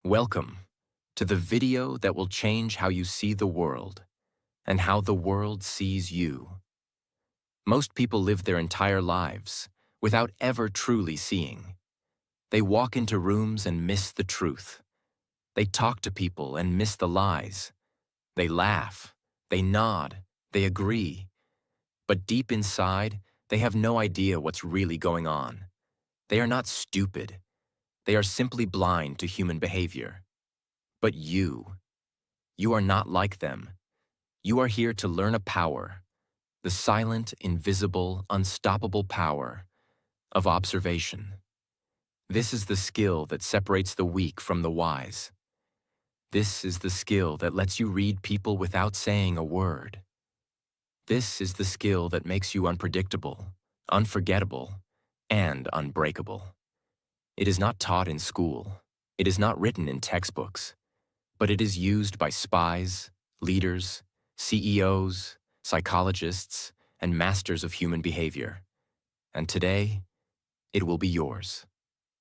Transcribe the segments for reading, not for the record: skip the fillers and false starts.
Welcome to the video that will change how you see the world and how the world sees you. Most people live their entire lives without ever truly seeing. They walk into rooms and miss the truth. They talk to people and miss the lies. They laugh, they nod, they agree. But deep inside, they have no idea what's really going on. They are not stupid. They are simply blind to human behavior. But you are not like them. You are here to learn a power, the silent, invisible, unstoppable power of observation. This is the skill that separates the weak from the wise. This is the skill that lets you read people without saying a word. This is the skill that makes you unpredictable, unforgettable, and unbreakable. It is not taught in school. It is not written in textbooks. But it is used by spies, leaders, CEOs, psychologists, and masters of human behavior. And today, it will be yours.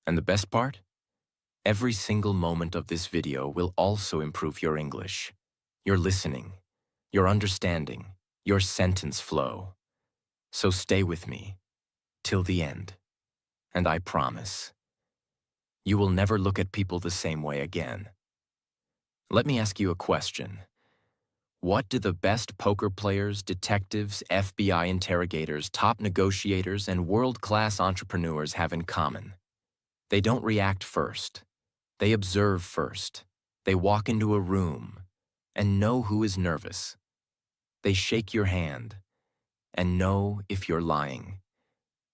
And the best part? Every single moment of this video will also improve your English, your listening, your understanding, your sentence flow. So stay with me till the end. And I promise, you will never look at people the same way again. Let me ask you a question. What do the best poker players, detectives, FBI interrogators, top negotiators, and world-class entrepreneurs have in common? They don't react first. They observe first. They walk into a room and know who is nervous. They shake your hand and know if you're lying.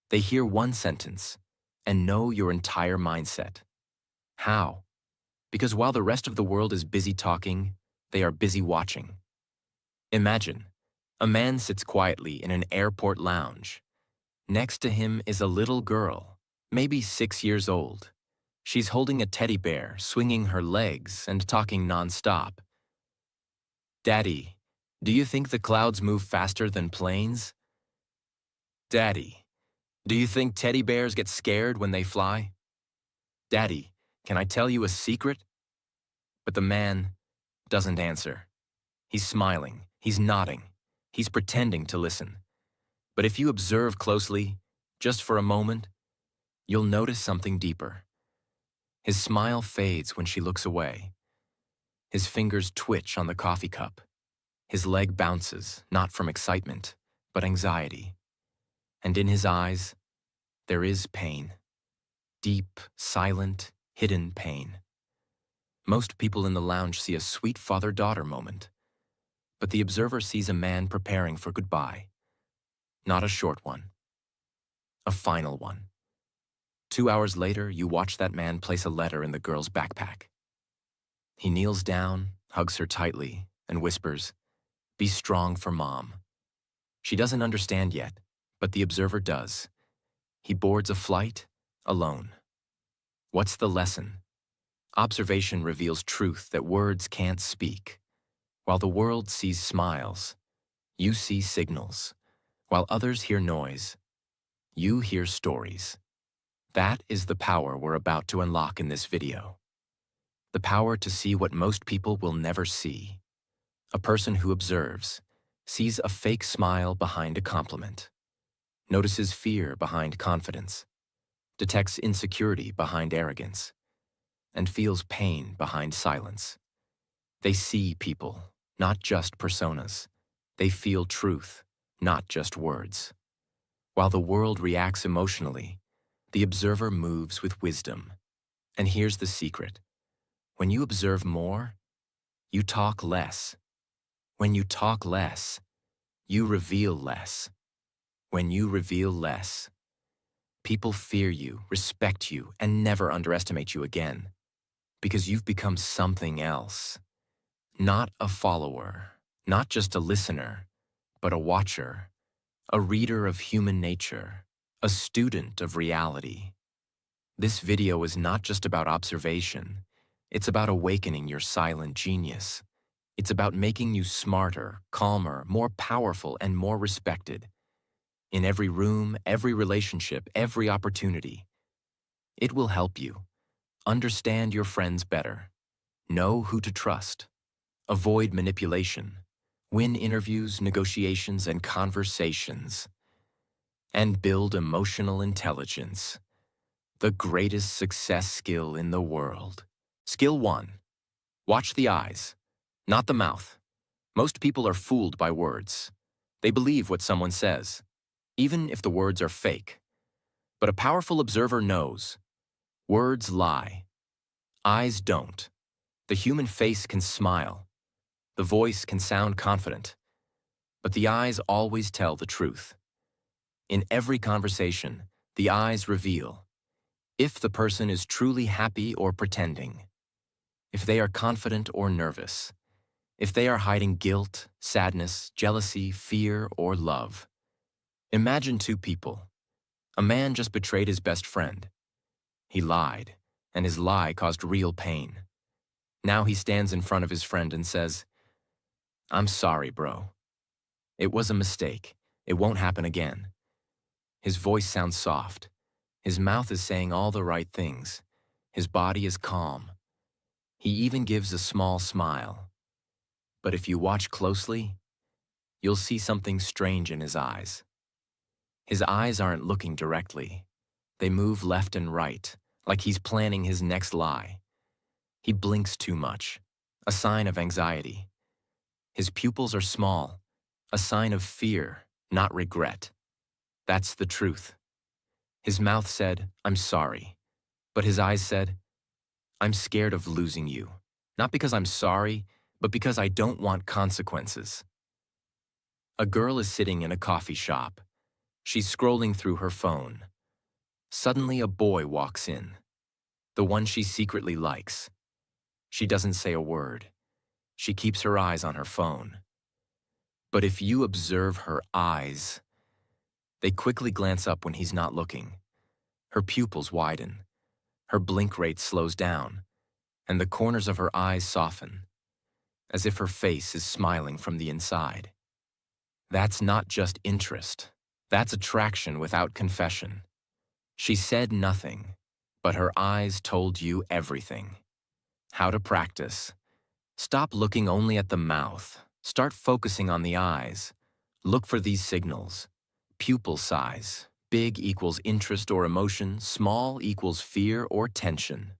They hear one sentence and know your entire mindset. How? Because while the rest of the world is busy talking, they are busy watching. Imagine, a man sits quietly in an airport lounge. Next to him is a little girl, maybe 6 years old. She's holding a teddy bear, swinging her legs and talking nonstop. "Daddy, do you think the clouds move faster than planes?" "Daddy, do you think teddy bears get scared when they fly?" "Daddy, can I tell you a secret?" But the man doesn't answer. He's smiling, he's nodding, he's pretending to listen. But if you observe closely, just for a moment, you'll notice something deeper. His smile fades when she looks away. His fingers twitch on the coffee cup. His leg bounces, not from excitement, but anxiety. And in his eyes, there is pain. Deep, silent, hidden pain. Most people in the lounge see a sweet father-daughter moment, but the observer sees a man preparing for goodbye. Not a short one, a final one. 2 hours later, you watch that man place a letter in the girl's backpack. He kneels down, hugs her tightly, and whispers, "Be strong for Mom." She doesn't understand yet, but the observer does. He boards a flight alone. What's the lesson? Observation reveals truth that words can't speak. While the world sees smiles, you see signals. While others hear noise, you hear stories. That is the power we're about to unlock in this video. The power to see what most people will never see. A person who observes sees a fake smile behind a compliment, notices fear behind confidence, detects insecurity behind arrogance, and feels pain behind silence. They see people, not just personas. They feel truth, not just words. While the world reacts emotionally, the observer moves with wisdom. And here's the secret. When you observe more, you talk less. When you talk less, you reveal less. When you reveal less, people fear you, respect you, and never underestimate you again. Because you've become something else. Not a follower, not just a listener, but a watcher, a reader of human nature, a student of reality. This video is not just about observation. It's about awakening your silent genius. It's about making you smarter, calmer, more powerful, and more respected. In every room, every relationship, every opportunity. It will help you understand your friends better, Know who to trust. Avoid manipulation. Win interviews, negotiations, and conversations. And build emotional intelligence, the greatest success skill in the world. Skill 1. Watch the eyes, not the mouth. Most people are fooled by words. They believe what someone says, even if the words are fake. But a powerful observer knows. Words lie. Eyes don't. The human face can smile. The voice can sound confident. But the eyes always tell the truth. In every conversation, the eyes reveal if the person is truly happy or pretending, if they are confident or nervous, if they are hiding guilt, sadness, jealousy, fear, or love. Imagine two people. A man just betrayed his best friend. He lied, and his lie caused real pain. Now he stands in front of his friend and says, "I'm sorry, bro. It was a mistake. It won't happen again." His voice sounds soft. His mouth is saying all the right things. His body is calm. He even gives a small smile. But if you watch closely, you'll see something strange in his eyes. His eyes aren't looking directly. They move left and right, like he's planning his next lie. He blinks too much, a sign of anxiety. His pupils are small, a sign of fear, not regret. That's the truth. His mouth said, "I'm sorry," but his eyes said, "I'm scared of losing you, not because I'm sorry, but because I don't want consequences." A girl is sitting in a coffee shop. She's scrolling through her phone. Suddenly, a boy walks in, the one she secretly likes. She doesn't say a word. She keeps her eyes on her phone. But if you observe her eyes, they quickly glance up when he's not looking. Her pupils widen. Her blink rate slows down, and the corners of her eyes soften, as if her face is smiling from the inside. That's not just interest. That's attraction without confession. She said nothing, but her eyes told you everything. How to practice. Stop looking only at the mouth. Start focusing on the eyes. Look for these signals. Pupil size. Big equals interest or emotion. Small equals fear or tension.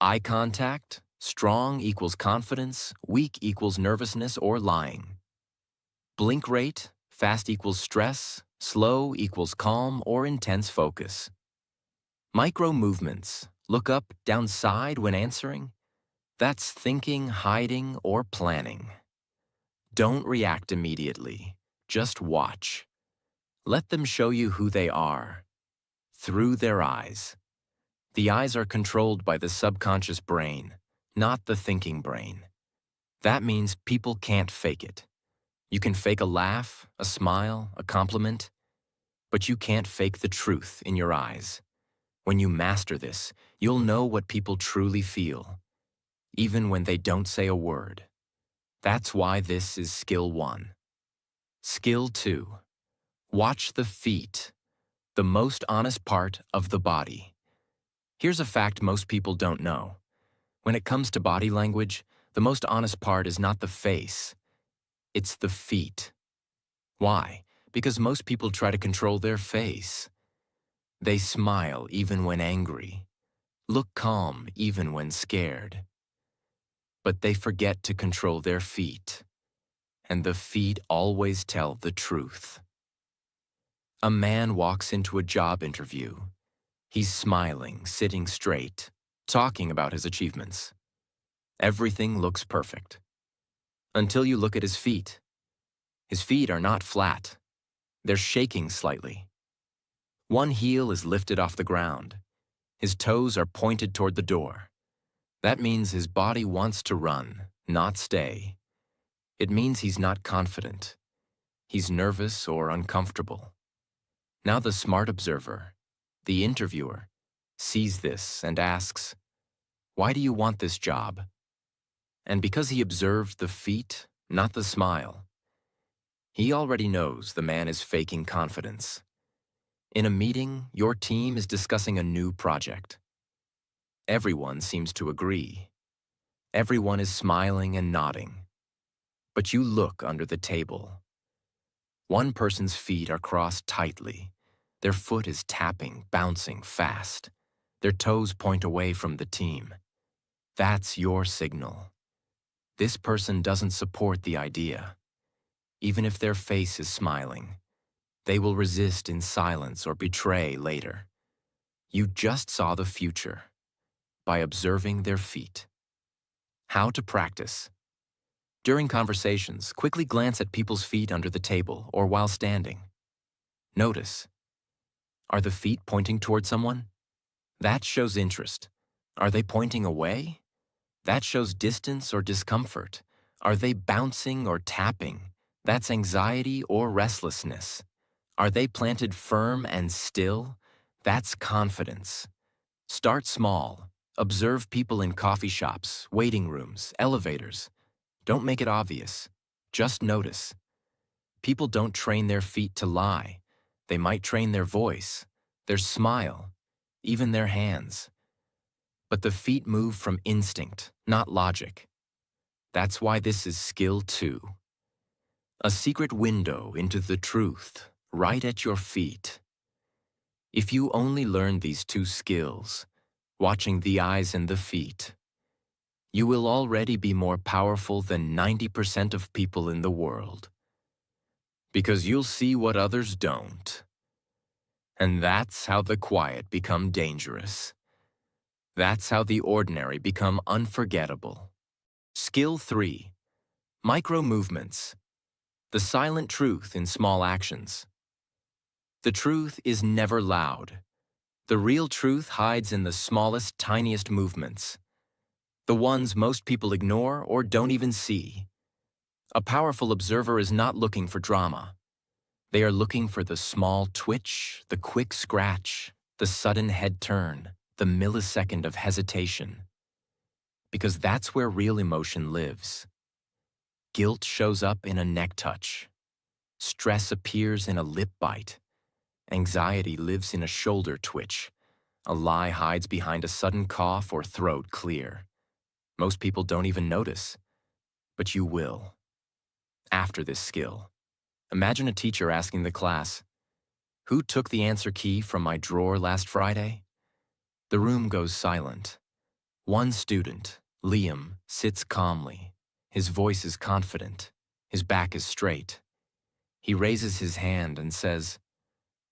Eye contact. Strong equals confidence. Weak equals nervousness or lying. Blink rate. Fast equals stress. Slow equals calm or intense focus. Micro movements. Look up, down, side when answering. That's thinking, hiding, or planning. Don't react immediately. Just watch. Let them show you who they are. Through their eyes. The eyes are controlled by the subconscious brain, not the thinking brain. That means people can't fake it. You can fake a laugh, a smile, a compliment, but you can't fake the truth in your eyes. When you master this, you'll know what people truly feel, even when they don't say a word. That's why this is skill 1. Skill 2. Watch the feet, the most honest part of the body. Here's a fact most people don't know. When it comes to body language, the most honest part is not the face. It's the feet. Why? Because most people try to control their face. They smile even when angry, look calm even when scared. But they forget to control their feet, and the feet always tell the truth. A man walks into a job interview. He's smiling, sitting straight, talking about his achievements. Everything looks perfect. Until you look at his feet. His feet are not flat. They're shaking slightly. One heel is lifted off the ground. His toes are pointed toward the door. That means his body wants to run, not stay. It means he's not confident. He's nervous or uncomfortable. Now the smart observer, the interviewer, sees this and asks, "Why do you want this job?" And because he observed the feet, not the smile, he already knows the man is faking confidence. In a meeting, your team is discussing a new project. Everyone seems to agree. Everyone is smiling and nodding. But you look under the table. One person's feet are crossed tightly. Their foot is tapping, bouncing fast. Their toes point away from the team. That's your signal. This person doesn't support the idea. Even if their face is smiling, they will resist in silence or betray later. You just saw the future by observing their feet. How to practice. During conversations, quickly glance at people's feet under the table or while standing. Notice. Are the feet pointing toward someone? That shows interest. Are they pointing away? That shows distance or discomfort. Are they bouncing or tapping? That's anxiety or restlessness. Are they planted firm and still? That's confidence. Start small. Observe people in coffee shops, waiting rooms, elevators. Don't make it obvious. Just notice. People don't train their feet to lie. They might train their voice, their smile, even their hands. But the feet move from instinct, not logic. That's why this is skill 2. A secret window into the truth, right at your feet. If you only learn these 2 skills, watching the eyes and the feet, you will already be more powerful than 90% of people in the world. Because you'll see what others don't. And that's how the quiet become dangerous. That's how the ordinary become unforgettable. Skill 3. Micro movements. The silent truth in small actions. The truth is never loud. The real truth hides in the smallest, tiniest movements. The ones most people ignore or don't even see. A powerful observer is not looking for drama. They are looking for the small twitch, the quick scratch, the sudden head turn, the millisecond of hesitation. Because that's where real emotion lives. Guilt shows up in a neck touch. Stress appears in a lip bite. Anxiety lives in a shoulder twitch. A lie hides behind a sudden cough or throat clear. Most people don't even notice, but you will. After this skill, imagine a teacher asking the class, "Who took the answer key from my drawer last Friday?" The room goes silent. One student, Liam, sits calmly. His voice is confident. His back is straight. He raises his hand and says,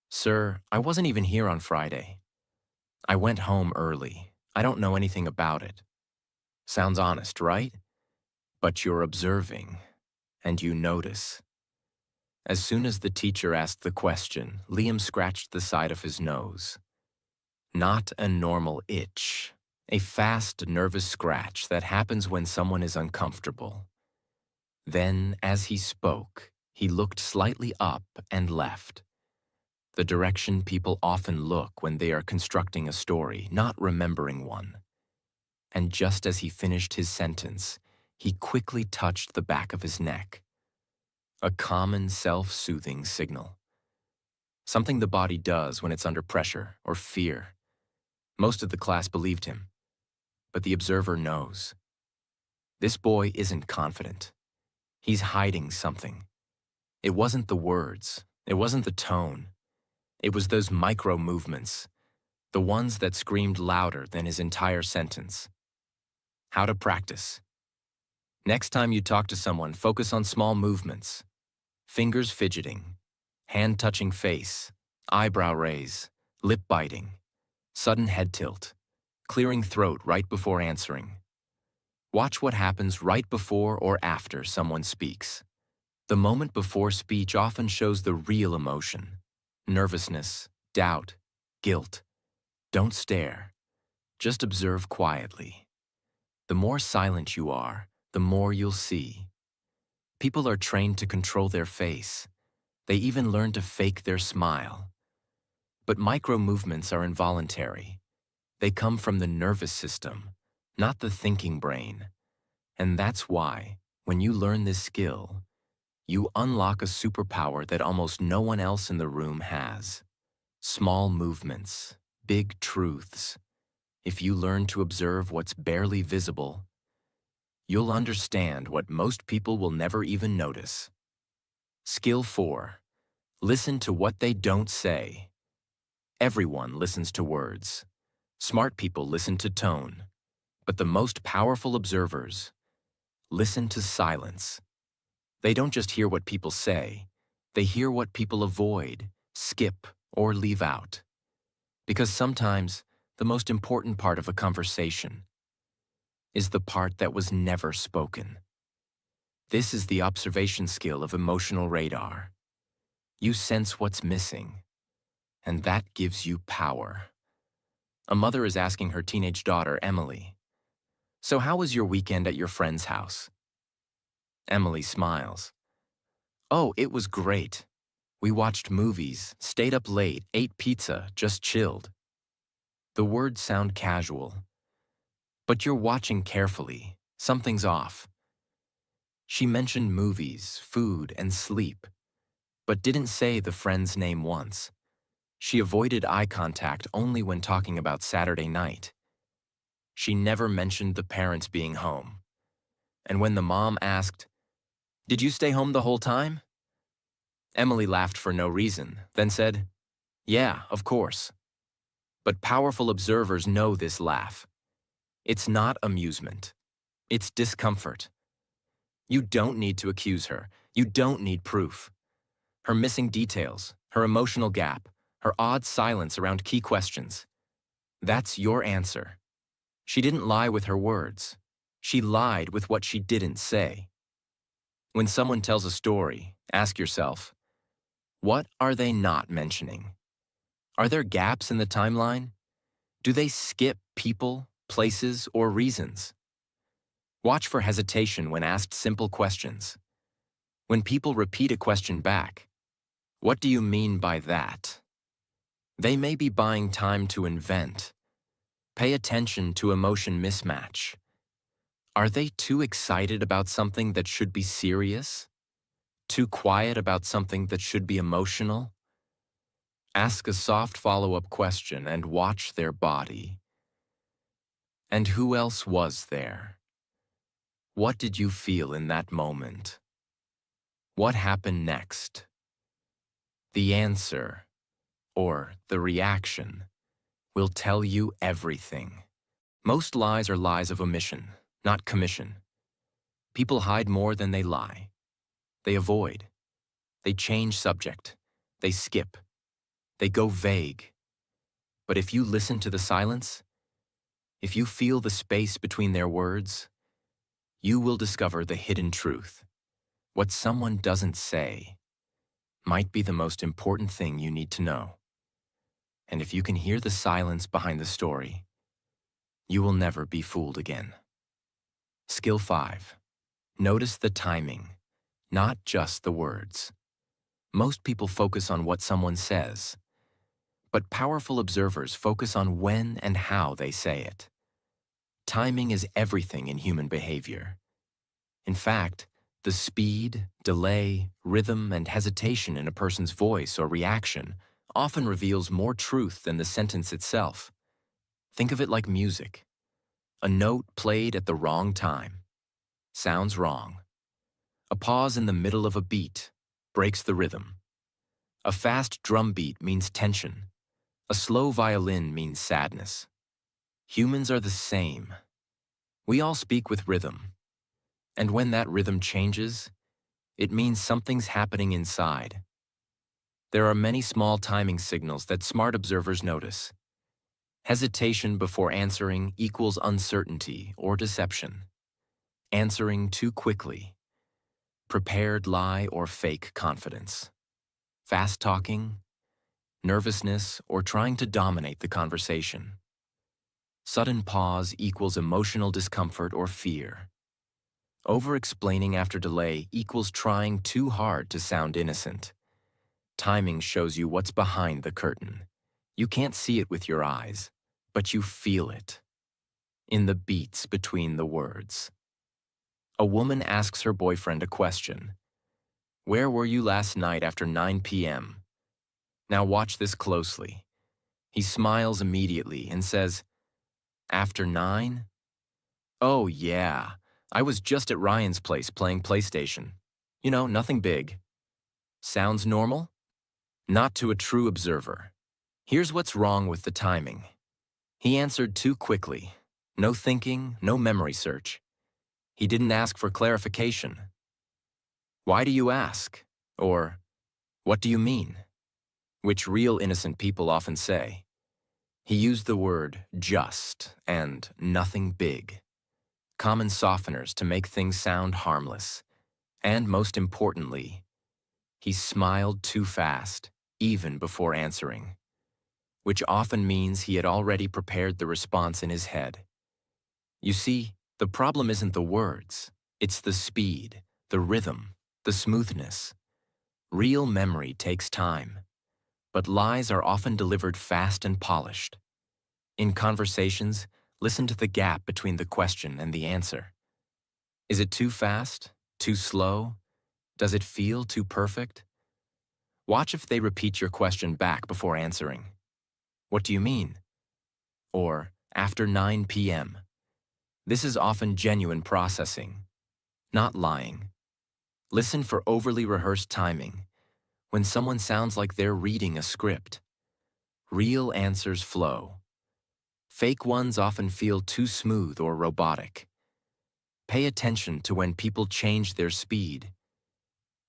"Sir, I wasn't even here on Friday. I went home early. I don't know anything about it." Sounds honest, right? But you're observing, and you notice. As soon as the teacher asked the question, Liam scratched the side of his nose. Not a normal itch, a fast, nervous scratch that happens when someone is uncomfortable. Then, as he spoke, he looked slightly up and left. The direction people often look when they are constructing a story, not remembering one. And just as he finished his sentence, he quickly touched the back of his neck. A common self-soothing signal. Something the body does when it's under pressure or fear. Most of the class believed him, but the observer knows. This boy isn't confident. He's hiding something. It wasn't the words. It wasn't the tone. It was those micro movements, the ones that screamed louder than his entire sentence. How to practice. Next time you talk to someone, focus on small movements. Fingers fidgeting, hand touching face, eyebrow raise, lip biting, sudden head tilt, clearing throat right before answering. Watch what happens right before or after someone speaks. The moment before speech often shows the real emotion. Nervousness, doubt, guilt. Don't stare. Just observe quietly. The more silent you are, the more you'll see. People are trained to control their face. They even learn to fake their smile. But micro movements are involuntary. They come from the nervous system, not the thinking brain. And that's why, when you learn this skill, you unlock a superpower that almost no one else in the room has. Small movements, big truths. If you learn to observe what's barely visible, you'll understand what most people will never even notice. Skill 4. Listen to what they don't say. Everyone listens to words. Smart people listen to tone. But the most powerful observers listen to silence. They don't just hear what people say, they hear what people avoid, skip, or leave out. Because sometimes the most important part of a conversation is the part that was never spoken. This is the observation skill of emotional radar. You sense what's missing, and that gives you power. A mother is asking her teenage daughter, Emily, "So how was your weekend at your friend's house?" Emily smiles. "Oh, it was great. We watched movies, stayed up late, ate pizza, just chilled." The words sound casual, but you're watching carefully. Something's off. She mentioned movies, food, and sleep, but didn't say the friend's name once. She avoided eye contact only when talking about Saturday night. She never mentioned the parents being home. And when the mom asked, "Did you stay home the whole time?" Emily laughed for no reason, then said, "Yeah, of course." But powerful observers know this laugh. It's not amusement. It's discomfort. You don't need to accuse her. You don't need proof. Her missing details, her emotional gap, her odd silence around key questions. That's your answer. She didn't lie with her words. She lied with what she didn't say. When someone tells a story, ask yourself, what are they not mentioning? Are there gaps in the timeline? Do they skip people, places, or reasons? Watch for hesitation when asked simple questions. When people repeat a question back, "What do you mean by that?" They may be buying time to invent. Pay attention to emotion mismatch. Are they too excited about something that should be serious? Too quiet about something that should be emotional? Ask a soft follow-up question and watch their body. And who else was there? What did you feel in that moment? What happened next? The answer, or the reaction, will tell you everything. Most lies are lies of omission, not commission. People hide more than they lie. They avoid. They change subject. They skip. They go vague. But if you listen to the silence, if you feel the space between their words, you will discover the hidden truth. What someone doesn't say might be the most important thing you need to know. And if you can hear the silence behind the story, you will never be fooled again. Skill 5. Notice the timing, not just the words. Most people focus on what someone says, but powerful observers focus on when and how they say it. Timing is everything in human behavior. In fact, the speed, delay, rhythm, and hesitation in a person's voice or reaction often reveals more truth than the sentence itself. Think of it like music. A note played at the wrong time sounds wrong. A pause in the middle of a beat breaks the rhythm. A fast drum beat means tension. A slow violin means sadness. Humans are the same. We all speak with rhythm. And when that rhythm changes, it means something's happening inside. There are many small timing signals that smart observers notice. Hesitation before answering equals uncertainty or deception. Answering too quickly. Prepared lie or fake confidence. Fast talking, nervousness, or trying to dominate the conversation. Sudden pause equals emotional discomfort or fear. Over-explaining after delay equals trying too hard to sound innocent. Timing shows you what's behind the curtain. You can't see it with your eyes, but you feel it. In the beats between the words. A woman asks her boyfriend a question. "Where were you last night after 9 p.m.? Now watch this closely." He smiles immediately and says, "After 9? Oh yeah, I was just at Ryan's place playing PlayStation. You know, nothing big. Sounds normal? Not to a true observer. Here's what's wrong with the timing. He answered too quickly. No thinking, no memory search. He didn't ask for clarification. Why do you ask? Or, what do you mean? Which real innocent people often say. He used the word just and nothing big. Common softeners to make things sound harmless. And most importantly, he smiled too fast, even before answering, which often means he had already prepared the response in his head. You see, the problem isn't the words, it's the speed, the rhythm, the smoothness. Real memory takes time, but lies are often delivered fast and polished. In conversations, listen to the gap between the question and the answer. Is it too fast? Too slow? Does it feel too perfect? Watch if they repeat your question back before answering. What do you mean? Or, after 9 p.m. This is often genuine processing, not lying. Listen for overly rehearsed timing, when someone sounds like they're reading a script. Real answers flow. Fake ones often feel too smooth or robotic. Pay attention to when people change their speed.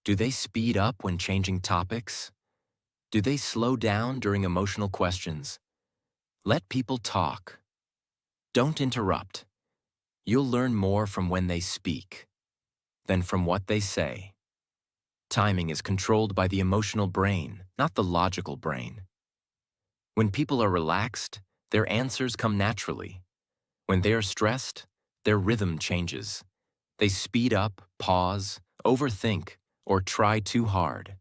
Do they speed up when changing topics? Do they slow down during emotional questions? Let people talk. Don't interrupt. You'll learn more from when they speak than from what they say. Timing is controlled by the emotional brain, not the logical brain. When people are relaxed, their answers come naturally. When they are stressed, their rhythm changes. They speed up, pause, overthink, or try too hard.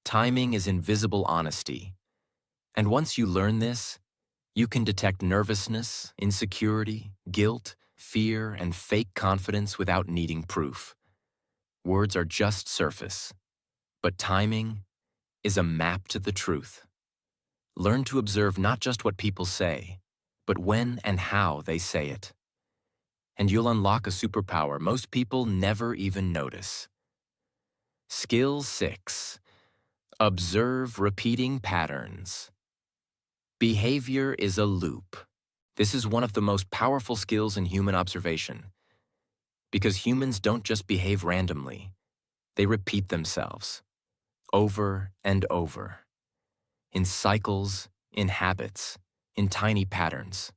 Timing is invisible honesty. And once you learn this, you can detect nervousness, insecurity, guilt, fear, and fake confidence without needing proof. Words are just surface, but timing is a map to the truth. Learn to observe not just what people say, but when and how they say it. And you'll unlock a superpower most people never even notice. Skill 6. Observe repeating patterns. Behavior is a loop. This is one of the most powerful skills in human observation. Because humans don't just behave randomly, they repeat themselves, over and over. In cycles, in habits, in tiny patterns.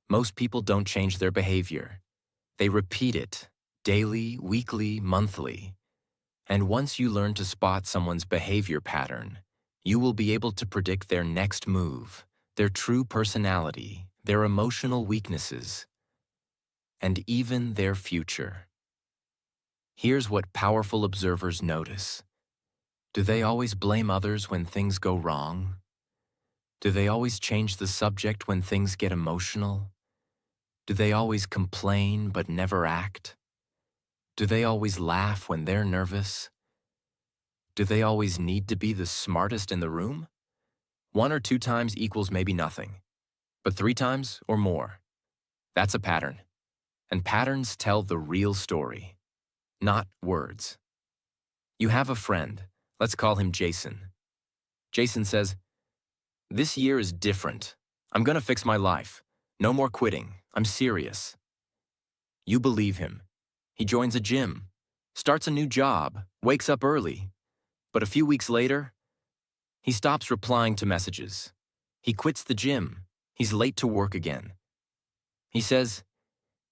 Most people don't change their behavior. They repeat it, daily, weekly, monthly. And once you learn to spot someone's behavior pattern, you will be able to predict their next move, their true personality, their emotional weaknesses, and even their future. Here's what powerful observers notice. Do they always blame others when things go wrong? Do they always change the subject when things get emotional? Do they always complain but never act? Do they always laugh when they're nervous? Do they always need to be the smartest in the room? 1 or 2 times equals maybe nothing, but 3 times or more. That's a pattern. And patterns tell the real story, not words. You have a friend, let's call him Jason. Jason says, "This year is different. I'm gonna fix my life. No more quitting. I'm serious." You believe him. He joins a gym, starts a new job, wakes up early. But a few weeks later, he stops replying to messages. He quits the gym. He's late to work again. He says,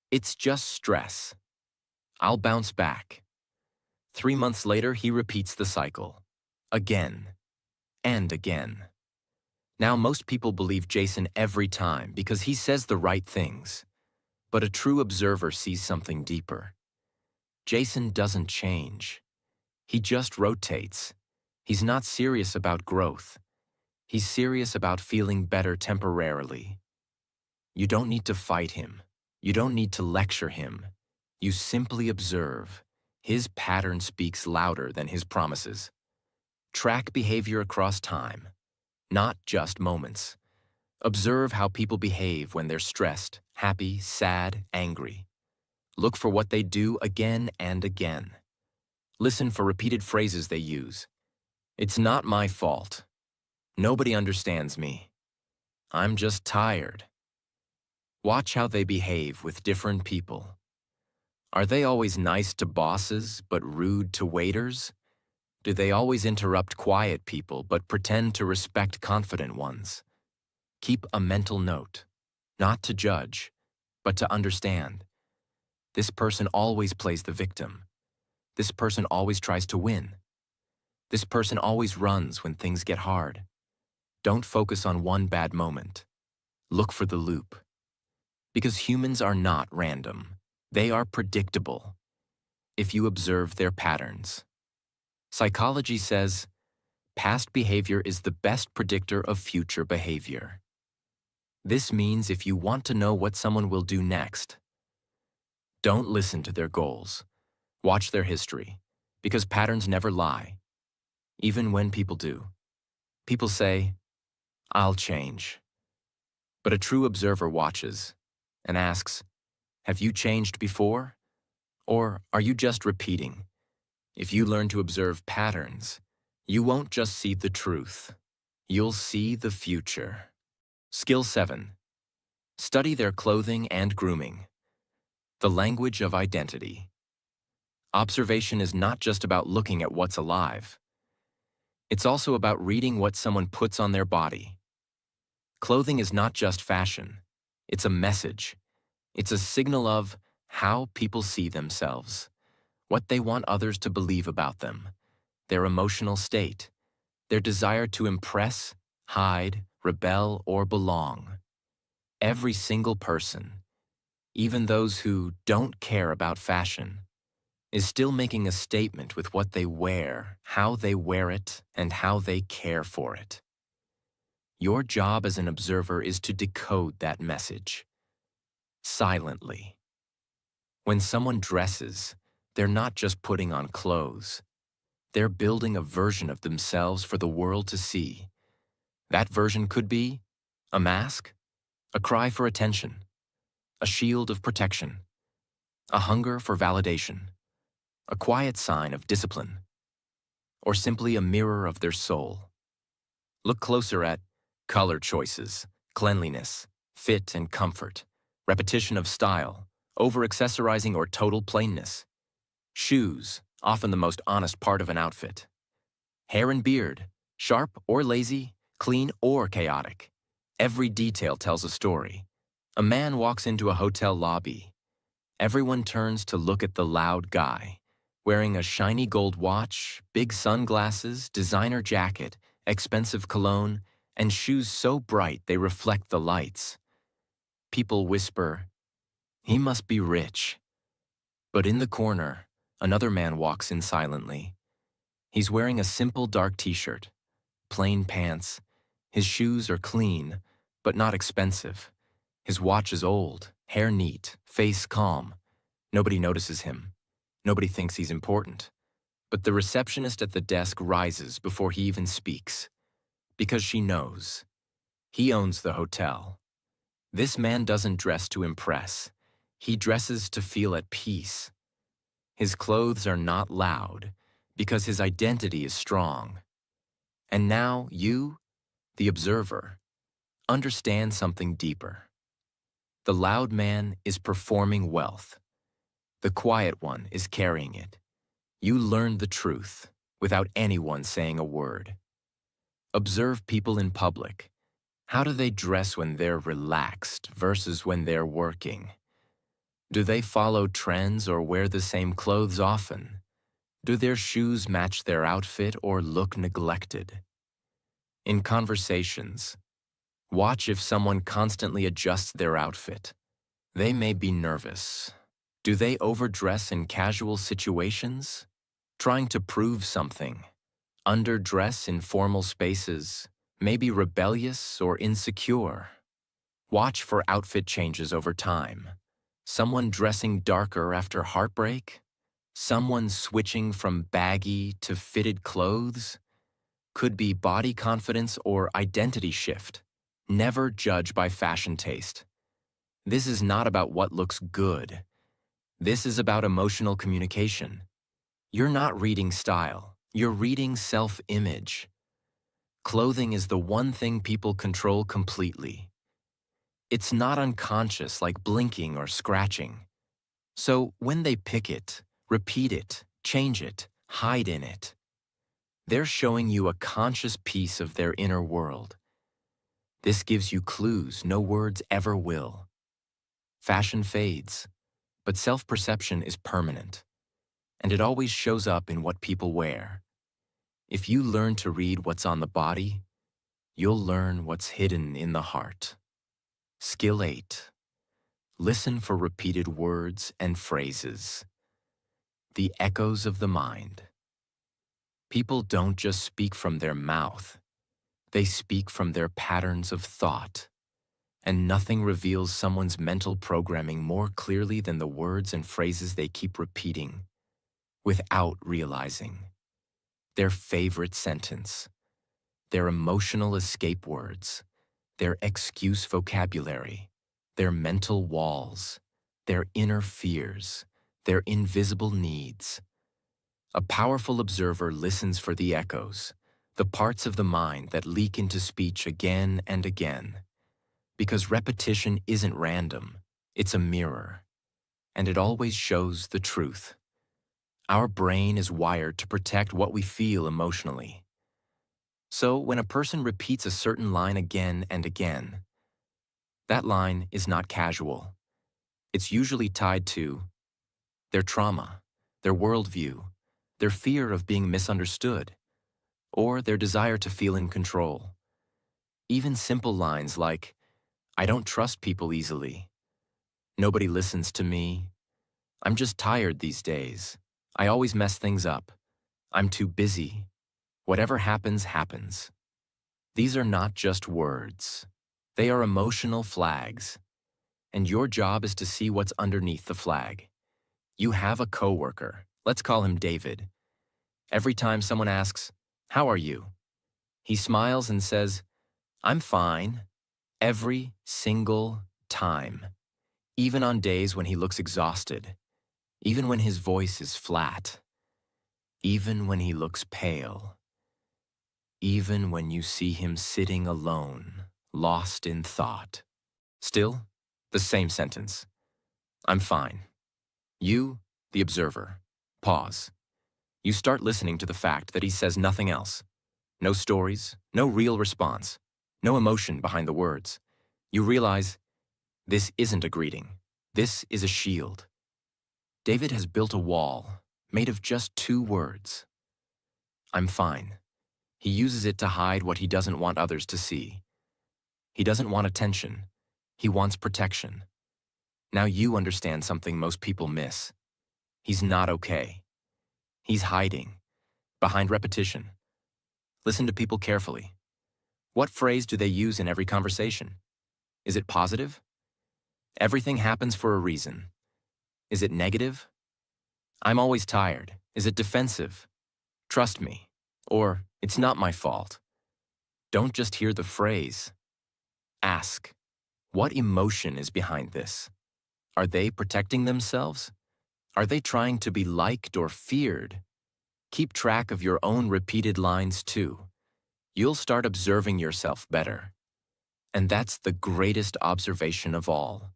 "It's just stress. I'll bounce back." 3 months later, he repeats the cycle. Again and again. Now, most people believe Jason every time because he says the right things. But a true observer sees something deeper. Jason doesn't change. He just rotates. He's not serious about growth. He's serious about feeling better temporarily. You don't need to fight him. You don't need to lecture him. You simply observe. His pattern speaks louder than his promises. Track behavior across time, not just moments. Observe how people behave when they're stressed, happy, sad, angry. Look for what they do again and again. Listen for repeated phrases they use. It's not my fault. Nobody understands me. I'm just tired. Watch how they behave with different people. Are they always nice to bosses but rude to waiters? Do they always interrupt quiet people but pretend to respect confident ones? Keep a mental note, not to judge, but to understand. This person always plays the victim. This person always tries to win. This person always runs when things get hard. Don't focus on one bad moment. Look for the loop. Because humans are not random. They are predictable if you observe their patterns. Psychology says, past behavior is the best predictor of future behavior. This means if you want to know what someone will do next, don't listen to their goals. Watch their history, because patterns never lie, even when people do. People say, I'll change. But a true observer watches and asks, have you changed before? Or are you just repeating? If you learn to observe patterns, you won't just see the truth. You'll see the future. Skill 7. Study their clothing and grooming. The language of identity. Observation is not just about looking at what's alive. It's also about reading what someone puts on their body. Clothing is not just fashion. It's a message. It's a signal of how people see themselves, what they want others to believe about them, their emotional state, their desire to impress, hide, rebel, or belong. Every single person, even those who don't care about fashion, is still making a statement with what they wear, how they wear it, and how they care for it. Your job as an observer is to decode that message. Silently. When someone dresses, they're not just putting on clothes. They're building a version of themselves for the world to see. That version could be a mask, a cry for attention, a shield of protection, a hunger for validation, a quiet sign of discipline, or simply a mirror of their soul. Look closer at color choices, cleanliness, fit and comfort, repetition of style, over-accessorizing or total plainness. Shoes, often the most honest part of an outfit. Hair and beard, sharp or lazy, clean or chaotic. Every detail tells a story. A man walks into a hotel lobby. Everyone turns to look at the loud guy, wearing a shiny gold watch, big sunglasses, designer jacket, expensive cologne, and shoes so bright they reflect the lights. People whisper, he must be rich. But in the corner, another man walks in silently. He's wearing a simple dark t-shirt, plain pants. His shoes are clean, but not expensive. His watch is old, hair neat, face calm. Nobody notices him. Nobody thinks he's important. But the receptionist at the desk rises before he even speaks, because she knows. He owns the hotel. This man doesn't dress to impress. He dresses to feel at peace. His clothes are not loud, because his identity is strong. And now you, the observer, understand something deeper. The loud man is performing wealth. The quiet one is carrying it. You learn the truth without anyone saying a word. Observe people in public. How do they dress when they're relaxed versus when they're working? Do they follow trends or wear the same clothes often? Do their shoes match their outfit or look neglected? In conversations, watch if someone constantly adjusts their outfit. They may be nervous. Do they overdress in casual situations? Trying to prove something. Underdress in formal spaces. Maybe rebellious or insecure. Watch for outfit changes over time. Someone dressing darker after heartbreak? Someone switching from baggy to fitted clothes? Could be body confidence or identity shift. Never judge by fashion taste. This is not about what looks good. This is about emotional communication. You're not reading style, you're reading self-image. Clothing is the one thing people control completely. It's not unconscious like blinking or scratching. So when they pick it, repeat it, change it, hide in it, they're showing you a conscious piece of their inner world. This gives you clues no words ever will. Fashion fades, but self-perception is permanent, and it always shows up in what people wear. If you learn to read what's on the body, you'll learn what's hidden in the heart. Skill 8. Listen for repeated words and phrases. The echoes of the mind. People don't just speak from their mouth. They speak from their patterns of thought. And nothing reveals someone's mental programming more clearly than the words and phrases they keep repeating without realizing. Their favorite sentence, their emotional escape words, their excuse vocabulary, their mental walls, their inner fears, their invisible needs. A powerful observer listens for the echoes, the parts of the mind that leak into speech again and again. Because repetition isn't random, it's a mirror, and it always shows the truth. Our brain is wired to protect what we feel emotionally. So when a person repeats a certain line again and again, that line is not casual. It's usually tied to their trauma, their worldview, their fear of being misunderstood, or their desire to feel in control. Even simple lines like, "I don't trust people easily," "Nobody listens to me," "I'm just tired these days," "I always mess things up," "I'm too busy," "Whatever happens, happens." These are not just words. They are emotional flags. And your job is to see what's underneath the flag. You have a coworker, let's call him David. Every time someone asks, "How are you?" he smiles and says, "I'm fine," every single time. Even on days when he looks exhausted, even when his voice is flat, even when he looks pale, even when you see him sitting alone, lost in thought. Still, the same sentence. "I'm fine." You, the observer, pause. You start listening to the fact that he says nothing else. No stories, no real response, no emotion behind the words. You realize this isn't a greeting. This is a shield. David has built a wall made of just 2 words. "I'm fine." He uses it to hide what he doesn't want others to see. He doesn't want attention. He wants protection. Now you understand something most people miss. He's not okay. He's hiding, behind repetition. Listen to people carefully. What phrase do they use in every conversation? Is it positive? "Everything happens for a reason." Is it negative? "I'm always tired." Is it defensive? "Trust me." Or, "It's not my fault." Don't just hear the phrase. Ask, what emotion is behind this? Are they protecting themselves? Are they trying to be liked or feared? Keep track of your own repeated lines too. You'll start observing yourself better. And that's the greatest observation of all.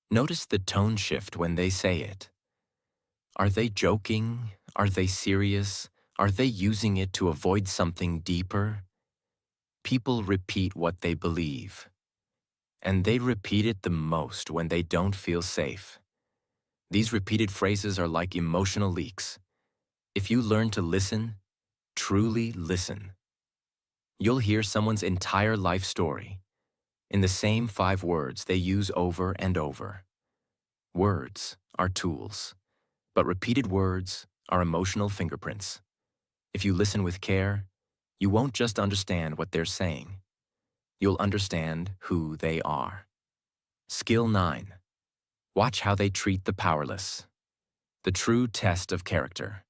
Notice the tone shift when they say it. Are they joking? Are they serious? Are they using it to avoid something deeper? People repeat what they believe. And they repeat it the most when they don't feel safe. These repeated phrases are like emotional leaks. If you learn to listen, truly listen, you'll hear someone's entire life story in the same 5 words they use over and over. Words are tools, but repeated words are emotional fingerprints. If you listen with care, you won't just understand what they're saying. You'll understand who they are. Skill 9. Watch how they treat the powerless. The true test of character.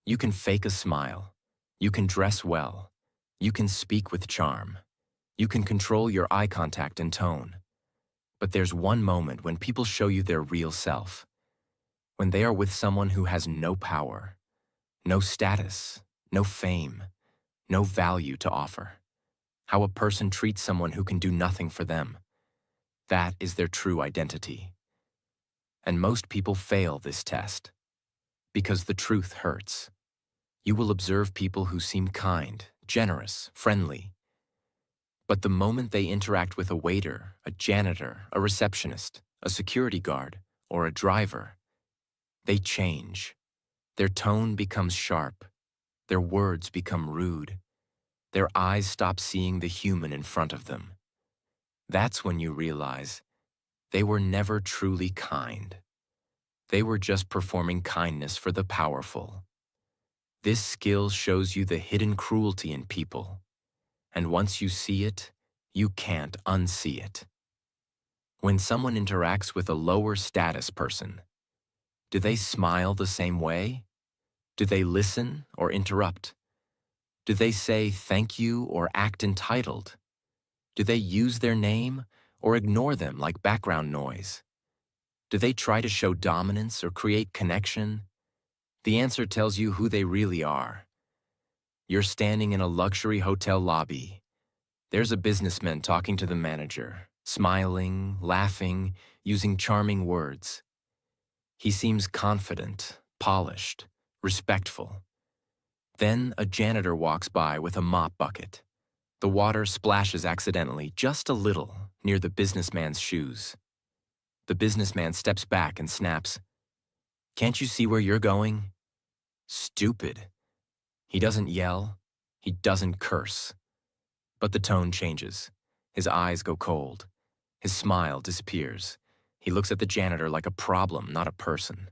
You can fake a smile. You can dress well. You can speak with charm. You can control your eye contact and tone. But there's one moment when people show you their real self. When they are with someone who has no power, no status, no fame, no value to offer. How a person treats someone who can do nothing for them. That is their true identity. And most people fail this test because the truth hurts. You will observe people who seem kind, generous, friendly. But the moment they interact with a waiter, a janitor, a receptionist, a security guard, or a driver, they change. Their tone becomes sharp. Their words become rude. Their eyes stop seeing the human in front of them. That's when you realize they were never truly kind. They were just performing kindness for the powerful. This skill shows you the hidden cruelty in people, and once you see it, you can't unsee it. When someone interacts with a lower status person, do they smile the same way? Do they listen or interrupt? Do they say thank you or act entitled? Do they use their name or ignore them like background noise? Do they try to show dominance or create connection? The answer tells you who they really are. You're standing in a luxury hotel lobby. There's a businessman talking to the manager, smiling, laughing, using charming words. He seems confident, polished, respectful. Then a janitor walks by with a mop bucket. The water splashes accidentally, just a little, near the businessman's shoes. The businessman steps back and snaps, "Can't you see where you're going?" Stupid. He doesn't yell. He doesn't curse. But the tone changes. His eyes go cold. His smile disappears. He looks at the janitor like a problem, not a person.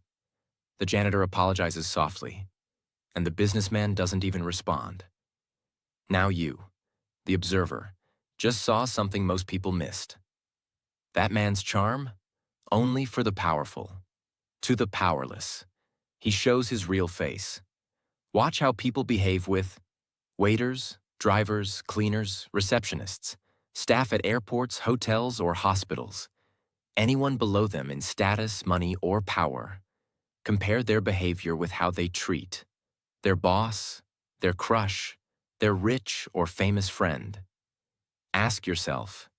The janitor apologizes softly, and the businessman doesn't even respond. Now you, the observer, just saw something most people missed. That man's charm? Only for the powerful. To the powerless. He shows his real face. Watch how people behave with waiters, drivers, cleaners, receptionists, staff at airports, hotels, or hospitals. Anyone below them in status, money, or power. Compare their behavior with how they treat their boss, their crush, their rich or famous friend. Ask yourself,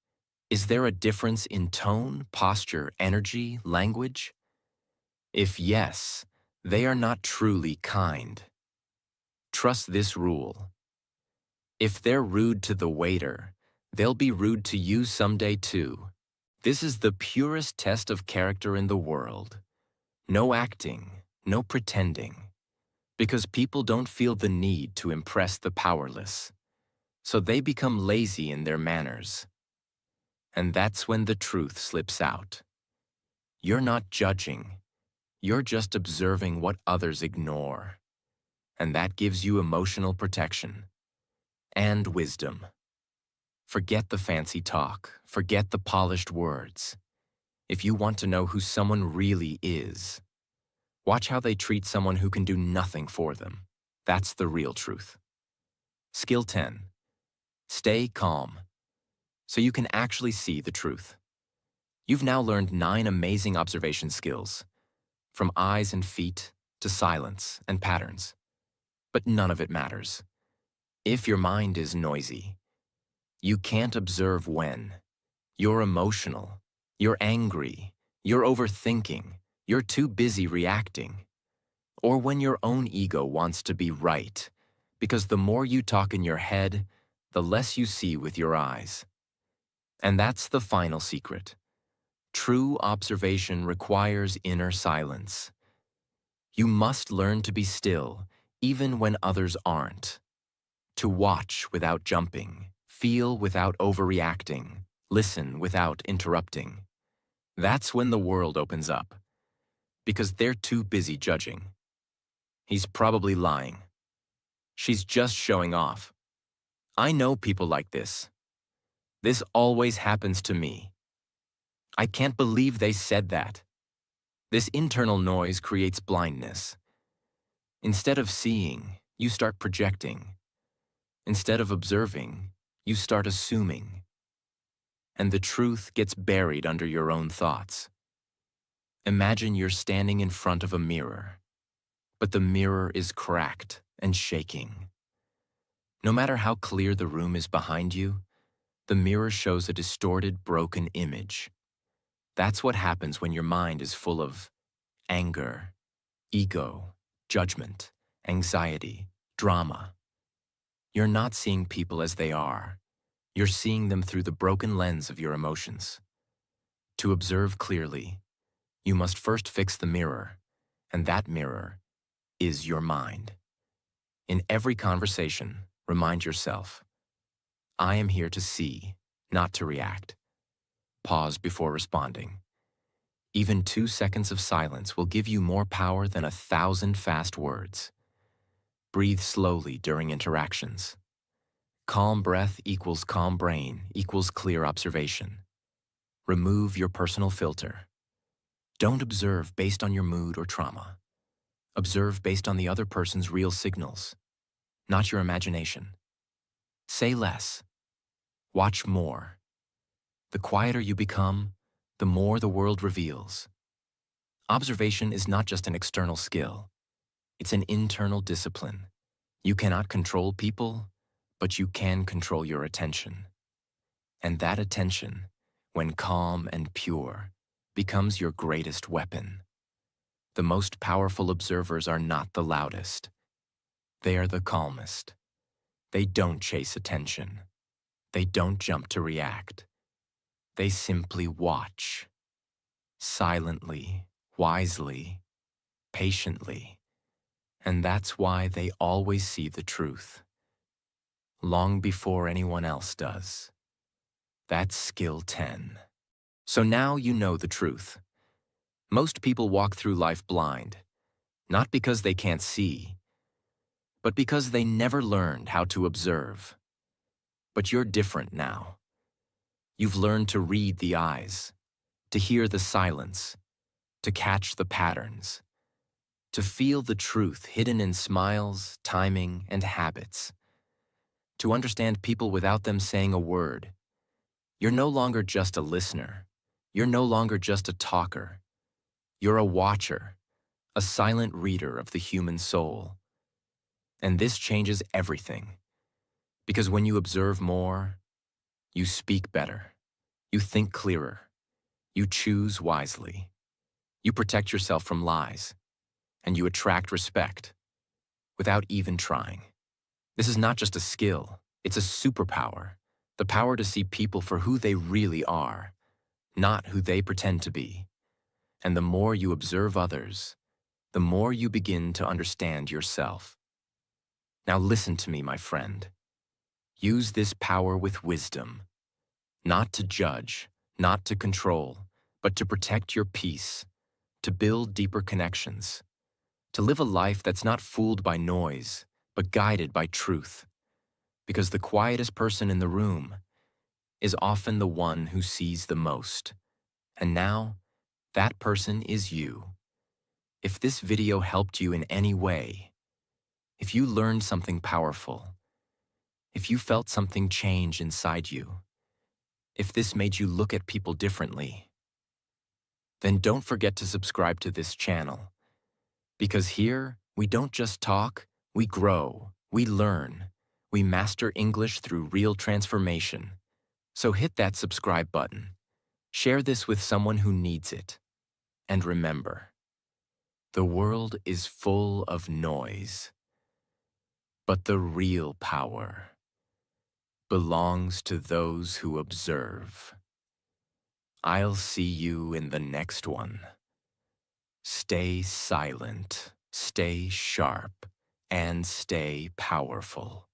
is there a difference in tone, posture, energy, language? If yes, they are not truly kind. Trust this rule. If they're rude to the waiter, they'll be rude to you someday too. This is the purest test of character in the world. No acting, no pretending. Because people don't feel the need to impress the powerless. So they become lazy in their manners. And that's when the truth slips out. You're not judging. You're just observing what others ignore. And that gives you emotional protection and wisdom. Forget the fancy talk. Forget the polished words. If you want to know who someone really is, watch how they treat someone who can do nothing for them. That's the real truth. Skill 10. Stay calm, so you can actually see the truth. You've now learned 9 amazing observation skills, from eyes and feet to silence and patterns. But none of it matters. If your mind is noisy, you can't observe when you're emotional, you're angry, you're overthinking, you're too busy reacting, or when your own ego wants to be right, because the more you talk in your head, the less you see with your eyes. And that's the final secret. True observation requires inner silence. You must learn to be still, even when others aren't. To watch without jumping, feel without overreacting, listen without interrupting. That's when the world opens up, because they're too busy judging. He's probably lying. She's just showing off. I know people like this. This always happens to me. I can't believe they said that. This internal noise creates blindness. Instead of seeing, you start projecting. Instead of observing, you start assuming. And the truth gets buried under your own thoughts. Imagine you're standing in front of a mirror, but the mirror is cracked and shaking. No matter how clear the room is behind you, the mirror shows a distorted, broken image. That's what happens when your mind is full of anger, ego, judgment, anxiety, drama. You're not seeing people as they are. You're seeing them through the broken lens of your emotions. To observe clearly, you must first fix the mirror, and that mirror is your mind. In every conversation, remind yourself, I am here to see, not to react. Pause before responding. Even 2 seconds of silence will give you more power than 1,000 fast words. Breathe slowly during interactions. Calm breath equals calm brain equals clear observation. Remove your personal filter. Don't observe based on your mood or trauma. Observe based on the other person's real signals, not your imagination. Say less. Watch more. The quieter you become, the more the world reveals. Observation is not just an external skill. It's an internal discipline. You cannot control people, but you can control your attention. And that attention, when calm and pure, becomes your greatest weapon. The most powerful observers are not the loudest. They are the calmest. They don't chase attention. They don't jump to react. They simply watch. Silently, wisely, patiently. And that's why they always see the truth. Long before anyone else does. That's skill 10. So now you know the truth. Most people walk through life blind, not because they can't see, but because they never learned how to observe. But you're different now. You've learned to read the eyes, to hear the silence, to catch the patterns, to feel the truth hidden in smiles, timing, and habits, to understand people without them saying a word. You're no longer just a listener. You're no longer just a talker. You're a watcher, a silent reader of the human soul. And this changes everything. Because when you observe more, you speak better, you think clearer, you choose wisely, you protect yourself from lies, and you attract respect without even trying. This is not just a skill, it's a superpower, the power to see people for who they really are, not who they pretend to be. And the more you observe others, the more you begin to understand yourself. Now listen to me, my friend. Use this power with wisdom, not to judge, not to control, but to protect your peace, to build deeper connections, to live a life that's not fooled by noise, but guided by truth. Because the quietest person in the room is often the one who sees the most. And now, that person is you. If this video helped you in any way, if you learned something powerful, if you felt something change inside you, if this made you look at people differently, then don't forget to subscribe to this channel. Because here, we don't just talk, we grow, we learn, we master English through real transformation. So hit that subscribe button. Share this with someone who needs it. And remember, the world is full of noise, but the real power belongs to those who observe. I'll see you in the next one. Stay silent, stay sharp, and stay powerful.